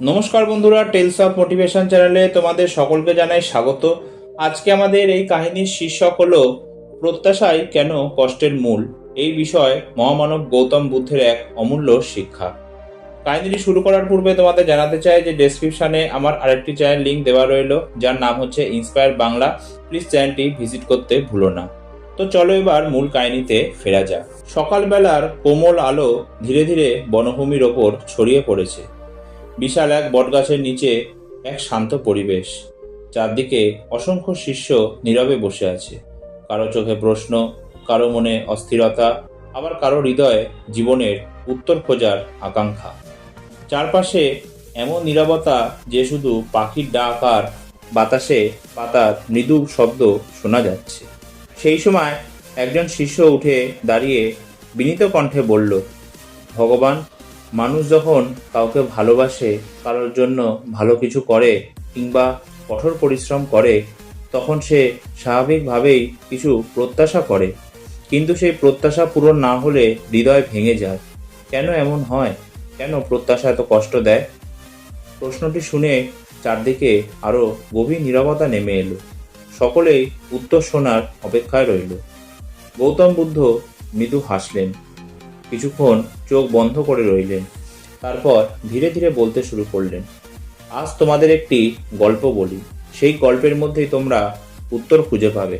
নমস্কার বন্ধুরা, tales of motivation চ্যানেলে তোমাদের সকলকে জানাই স্বাগত। আজকে আমাদের এই কাহিনীর শীর্ষক হলো প্রত্যাশাই কেন কষ্টের মূল। এই বিষয় মহামানব গৌতম বুদ্ধের এক অমূল্য শিক্ষা। কাহিনীটি শুরু করার পূর্বে তোমাদের জানাতে চাই যে ডেসক্রিপশনে আমার আরেকটি চ্যানেল লিঙ্ক দেওয়া রইলো, যার নাম হচ্ছে ইন্সপায়ার বাংলা। প্লিজ চ্যানেলটি ভিজিট করতে ভুলো না। তো চলো এবার মূল কাহিনীতে ফেরা যাক। সকালবেলার কোমল আলো ধীরে ধীরে বনভূমির ওপর ছড়িয়ে পড়েছে। বিশাল এক বটগাছের নিচে এক শান্ত পরিবেশ। চারদিকে অসংখ্য শিষ্য নীরবে বসে আছে। কারো চোখে প্রশ্ন, কারো মনে অস্থিরতা, আবার কারো হৃদয়ে জীবনের উত্তর খোঁজার আকাঙ্ক্ষা। চারপাশে এমন নীরবতা যে শুধু পাখির ডাক আর বাতাসে পাতার মৃদু শব্দ শোনা যাচ্ছে। সেই সময় একজন শিষ্য উঠে দাঁড়িয়ে বিনীত কণ্ঠে বলল, ভগবান, মানুষ যখন কাউকে ভালোবাসে, কারোর জন্য ভালো কিছু করে কিংবা কঠোর পরিশ্রম করে, তখন সে স্বাভাবিকভাবেই কিছু প্রত্যাশা করে। কিন্তু সেই প্রত্যাশা পূরণ না হলে হৃদয় ভেঙে যায়। কেন এমন হয়? কেন প্রত্যাশা এত কষ্ট দেয়? প্রশ্নটি শুনে চারদিকে আরো গভীর নীরবতা নেমে এলো। সকলেই উত্তর শোনার অপেক্ষায় রইল। গৌতম বুদ্ধ মৃদু হাসলেন, কিছুক্ষণ চোখ বন্ধ করে রইলেন, তারপর ধীরে ধীরে বলতে শুরু করলেন, আজ তোমাদের একটি গল্প বলি। সেই গল্পের মধ্যেই তোমরা উত্তর খুঁজে পাবে।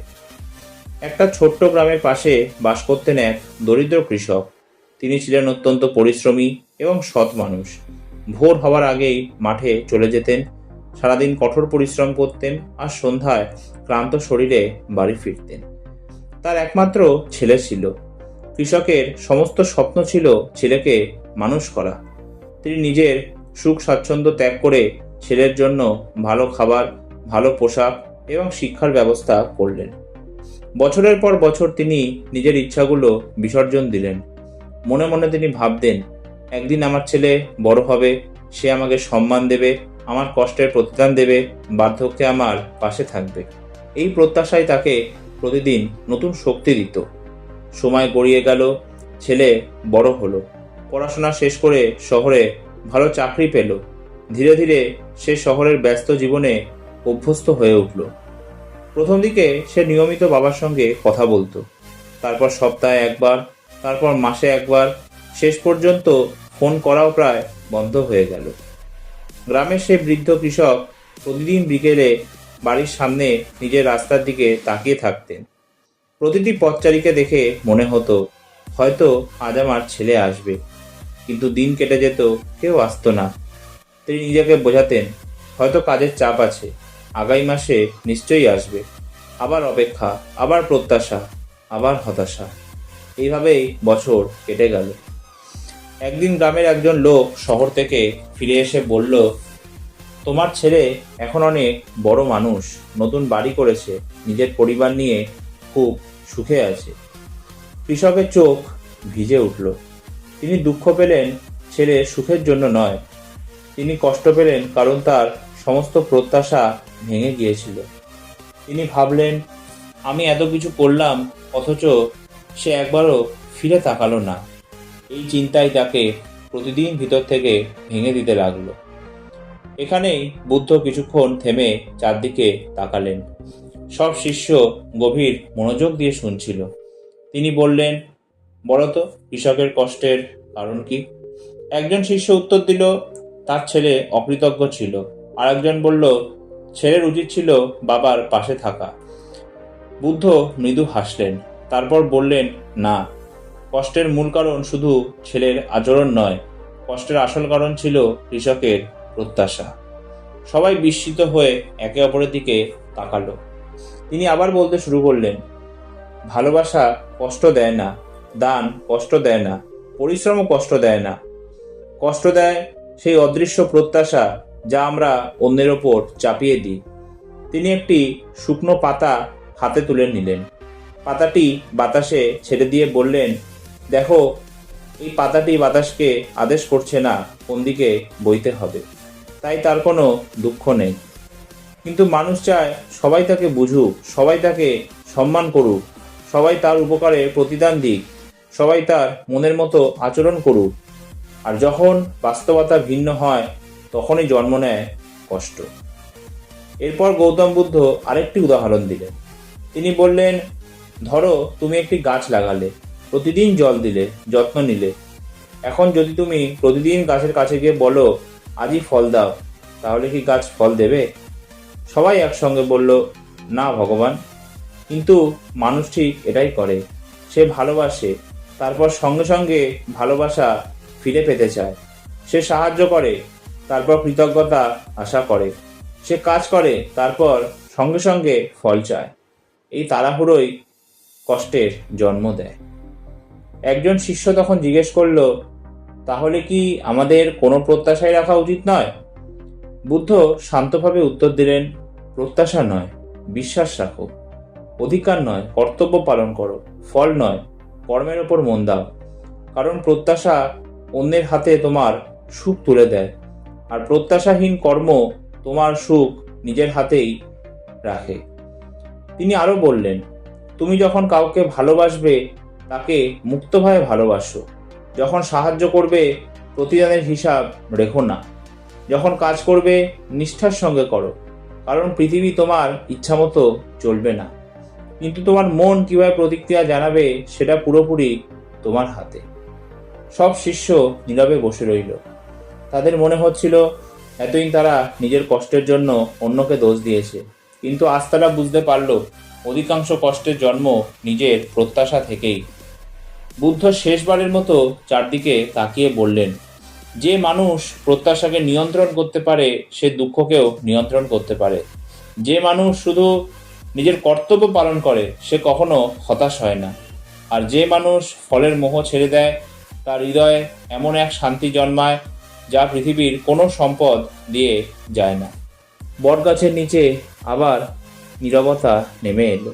একটা ছোট্ট গ্রামের পাশে বাস করতেন এক দরিদ্র কৃষক। তিনি ছিলেন অত্যন্ত পরিশ্রমী এবং সৎ মানুষ। ভোর হওয়ার আগেই মাঠে চলে যেতেন, সারাদিন কঠোর পরিশ্রম করতেন আর সন্ধ্যায় ক্লান্ত শরীরে বাড়ি ফিরতেন। তার একমাত্র ছেলে ছিল। কৃষকের সমস্ত স্বপ্ন ছিল ছেলেকে মানুষ করা। তিনি নিজের সুখ স্বাচ্ছন্দ্য ত্যাগ করে ছেলের জন্য ভালো খাবার, ভালো পোশাক এবং শিক্ষার ব্যবস্থা করলেন। বছরের পর বছর তিনি নিজের ইচ্ছাগুলো বিসর্জন দিলেন। মনে মনে তিনি ভাবতেন, একদিন আমার ছেলে বড় হবে, সে আমাকে সম্মান দেবে, আমার কষ্টের প্রতিদান দেবে, বার্ধক্যে আমার পাশে থাকবে। এই প্রত্যাশাই তাকে প্রতিদিন নতুন শক্তি দিত। সময় গড়িয়ে গেল, ছেলে বড় হলো, পড়াশোনা শেষ করে শহরে ভালো চাকরি পেল। ধীরে ধীরে সে শহরের ব্যস্ত জীবনে অভ্যস্ত হয়ে উঠল। প্রথম দিকে সে নিয়মিত বাবার সঙ্গে কথা বলতো, তারপর সপ্তাহে একবার, তারপর মাসে একবার, শেষ পর্যন্ত ফোন করাও প্রায় বন্ধ হয়ে গেল। গ্রামের সেই বৃদ্ধ কৃষক প্রতিদিন বিকেলে বাড়ির সামনে নিজের রাস্তার দিকে তাকিয়ে থাকতেন। প্রতিটি পথচারীকে দেখে মনে হতো, হয়তো আজ আমার ছেলে আসবে। কিন্তু দিন কেটে যেত, কেউ আসতো না। তিনি নিজেকে বোঝাতেন, হয়তো কাজের চাপ আছে, আগামী মাসে নিশ্চয়ই আসবে। আবার অপেক্ষা, আবার প্রত্যাশা, আবার হতাশা। এইভাবেই বছর কেটে গেল। একদিন গ্রামের একজন লোক শহর থেকে ফিরে এসে বলল, তোমার ছেলে এখন অনেক বড় মানুষ, নতুন বাড়ি করেছে, নিজের পরিবার নিয়ে খুব সুখে আছে। কৃষকের চোখ ভিজে উঠল। তিনি দুঃখ পেলেন ছেলের সুখের জন্য নয়, তিনি কষ্ট পেলেন কারণ তার সমস্ত প্রত্যাশা ভেঙে গিয়েছিল। তিনি ভাবলেন, আমি এত কিছু করলাম, অথচ সে একবারও ফিরে তাকালো না। এই চিন্তাই তাকে প্রতিদিন ভিতর থেকে ভেঙে দিতে লাগলো। এখানেই বুদ্ধ কিছুক্ষণ থেমে চারদিকে তাকালেন। সব শিষ্য গভীর মনোযোগ দিয়ে শুনছিল। তিনি বললেন, বলো তো, কৃষকের কষ্টের কারণ কি? একজন শিষ্য উত্তর দিল, তার ছেলে অকৃতজ্ঞ ছিল। আর একজন বলল, ছেলের উচিত ছিল বাবার পাশে থাকা। বুদ্ধ মৃদু হাসলেন, তারপর বললেন, না, কষ্টের মূল কারণ শুধু ছেলের আচরণ নয়, কষ্টের আসল কারণ ছিল কৃষকের প্রত্যাশা। সবাই বিস্মিত হয়ে একে অপরের দিকে তাকালো। তিনি আবার বলতে শুরু করলেন, ভালোবাসা কষ্ট দেয় না, দান কষ্ট দেয় না, পরিশ্রমও কষ্ট দেয় না। কষ্ট দেয় সেই অদৃশ্য প্রত্যাশা যা আমরা অন্যের ওপর চাপিয়ে দিই। তিনি একটি শুকনো পাতা হাতে তুলে নিলেন। পাতাটি বাতাসে ছেড়ে দিয়ে বললেন, দেখো, এই পাতাটি বাতাসকে আদেশ করছে না কোন দিকে বইতে হবে, তাই তার কোনো দুঃখ নেই। কিন্তু মানুষ চায় সবাই তাকে বুঝুক, সবাই তাকে সম্মান করুক, সবাই তার উপকারে প্রতিদান দিক, সবাই তার মনের মতো আচরণ করুক। আর যখন বাস্তবতা ভিন্ন হয়, তখনই জন্ম নেয় কষ্ট। এরপর গৌতম বুদ্ধ আরেকটি উদাহরণ দিলেন। তিনি বললেন, ধরো তুমি একটি গাছ লাগালে, প্রতিদিন জল দিলে, যত্ন নিলে। এখন যদি তুমি প্রতিদিন গাছের কাছে গিয়ে বলো আজই ফল দাও, তাহলে কি গাছ ফল দেবে? সবাই একসঙ্গে বলল, না ভগবান। কিন্তু মানুষ ঠিক এটাই করে। সে ভালোবাসে, তারপর সঙ্গে সঙ্গে ভালোবাসা ফিরে পেতে চায়। সে সাহায্য করে, তারপর কৃতজ্ঞতা আশা করে। সে কাজ করে, তারপর সঙ্গে সঙ্গে ফল চায়। এই তাড়াহুড়োই কষ্টের জন্ম দেয়। একজন শিষ্য তখন জিজ্ঞেস করল, তাহলে কি আমাদের কোনো প্রত্যাশাই রাখা উচিত নয়? বুদ্ধ শান্তভাবে উত্তর দিলেন, প্রত্যাশা নয়, বিশ্বাস রাখো। অধিকার নয়, কর্তব্য পালন করো। ফল নয়, কর্মের ওপর মন দাও। কারণ প্রত্যাশা অন্যের হাতে তোমার সুখ তুলে দেয়, আর প্রত্যাশাহীন কর্ম তোমার সুখ নিজের হাতেই রাখে। তিনি আরো বললেন, তুমি যখন কাউকে ভালোবাসবে তাকে মুক্তভাবে ভালোবাসো। যখন সাহায্য করবে প্রতিদানের হিসাব রেখো না। যখন কাজ করবে নিষ্ঠার সঙ্গে করো, কারণ পৃথিবী তোমার ইচ্ছামতো চলবে না। কিন্তু তোমার মন কিভাবে প্রতিক্রিয়া জানাবে সেটা পুরোপুরি তোমার হাতে। সব শিষ্য নীরবে বসে রইল। তাদের মনে হচ্ছিল এতদিন তারা নিজের কষ্টের জন্য অন্যকে দোষ দিয়েছে, কিন্তু আজ তারা বুঝতে পারল অধিকাংশ কষ্টের জন্ম নিজের প্রত্যাশা থেকেই। বুদ্ধ শেষবারের মতো চারদিকে তাকিয়ে বললেন, যে মানুষ প্রত্যাশাকে নিয়ন্ত্রণ করতে পারে সে দুঃখকেও নিয়ন্ত্রণ করতে পারে। যে মানুষ শুধু নিজের কর্তব্য পালন করে সে কখনো হতাশ হয় না। আর যে মানুষ ফলের মোহ ছেড়ে দেয় তার হৃদয়ে এমন এক শান্তি জন্মায় যা পৃথিবীর কোনো সম্পদ দিয়ে যায় না। বটগাছের নিচে আবার নীরবতা নেমে এলো।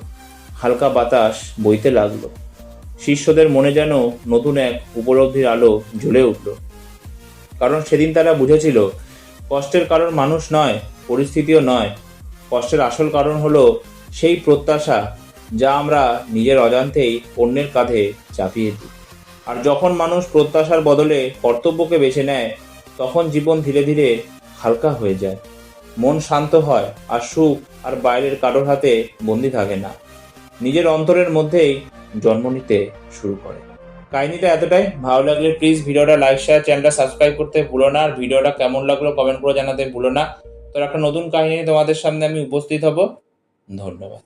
হালকা বাতাস বইতে লাগলো। শিষ্যদের মনে যেন নতুন এক উপলব্ধির আলো জ্বলে উঠল। কারণ সেদিন তারা বুঝেছিল কষ্টের কারণ মানুষ নয়, পরিস্থিতিও নয়। কষ্টের আসল কারণ হলো সেই প্রত্যাশা যা আমরা নিজের অজান্তেই অন্যের কাঁধে চাপিয়ে দিই। আর যখন মানুষ প্রত্যাশার বদলে কর্তব্যকে বেছে নেয় তখন জীবন ধীরে ধীরে হালকা হয়ে যায়, মন শান্ত হয়, আর সুখ আর বাইরের কারোর হাতে বন্দি থাকে না, নিজের অন্তরের মধ্যেই জন্ম নিতে শুরু করে। কাহিনীটা এতটাই। ভালো লাগলে প্লিজ ভিডিওটা লাইক শেয়ার, চ্যানেলটা সাবস্ক্রাইব করতে ভুলো না। আর ভিডিওটা কেমন লাগলো কমেন্ট করে জানাতে ভুলো না। তো একটা নতুন কাহিনী তোমাদের সামনে আমি উপস্থিত হব। ধন্যবাদ।